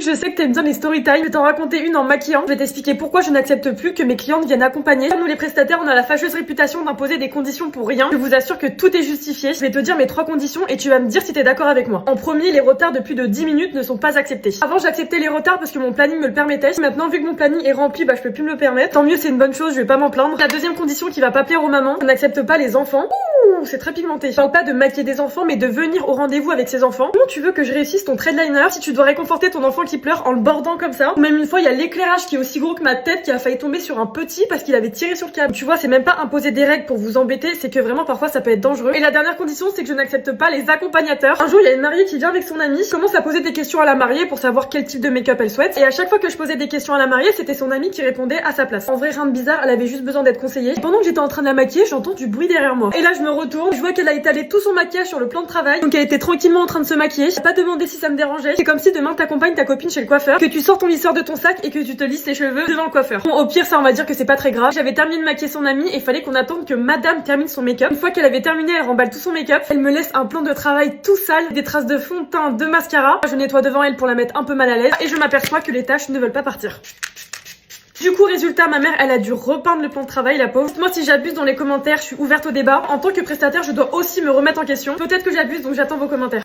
que je sais que t'aimes bien les story time, je vais t'en raconter une en maquillant. Je vais t'expliquer pourquoi je n'accepte plus que mes clientes viennent accompagner. Nous les prestataires, on a la fâcheuse réputation d'imposer des conditions pour rien. Je vous assure que tout est justifié. Je vais te dire mes 3 conditions et tu vas me dire si t'es d'accord avec moi. En premier, les retards de plus de 10 minutes ne sont pas acceptés. Avant, j'acceptais les retards parce que mon planning me le permettait. Maintenant, vu que mon planning est rempli, je peux plus me le permettre. Tant mieux, c'est une bonne chose, je vais pas m'en plaindre. La deuxième condition qui va pas plaire aux mamans, je n'accepte pas les enfants. Ouh, c'est très pigmenté. Je parle pas de maquiller des enfants, mais de venir au rendez-vous avec ses enfants. Comment tu veux que je réussisse ton trait de liner si tu dois réconforter ton enfant qui pleure en le bordant comme ça? Ou même une fois, il y a l'éclairage qui est aussi gros que ma tête qui a failli tomber sur un petit parce qu'il avait tiré sur le câble. Tu vois, c'est même pas imposer des règles pour vous embêter, c'est que vraiment parfois ça peut être dangereux. Et la dernière condition, c'est que je n'accepte pas les accompagnateurs. Un jour, il y a une mariée qui vient avec son amie, commence à poser des questions à la mariée pour savoir quel type de make-up elle souhaite. Et à chaque fois que je posais des questions à la mariée, c'était son amie qui répondait à sa place. En vrai, rien de bizarre, elle avait juste besoin d'être conseillée. Et pendant que j'étais en train de la maquiller, j'entends du bruit derrière moi. Et là, je me retourne, je vois qu'elle a étalé tout son maquillage sur le plan de travail. Donc elle était tranquillement en train de se maquiller. J'ai pas demandé si ça me dérangeait. C'est comme si demain t'accompagnes ta copine chez le coiffeur, que tu sors ton lisseur de ton sac et que tu te lisses les cheveux devant le coiffeur. Bon, au pire, ça, on va dire que c'est pas très grave. J'avais terminé de maquiller son amie et fallait qu'on attende que madame termine son make-up. Une fois qu'elle avait terminé, elle remballe tout son make-up. Elle me laisse un plan de travail tout sale, des traces de fond de teint, de mascara. Je nettoie devant elle pour la mettre un peu mal à l'aise et je m'aperçois que les taches ne veulent pas partir. Du coup, résultat, ma mère, elle a dû repeindre le plan de travail, la pauvre. Moi, si j'abuse dans les commentaires, je suis ouverte au débat. En tant que prestataire, je dois aussi me remettre en question. Peut-être que j'abuse, donc j'attends vos commentaires.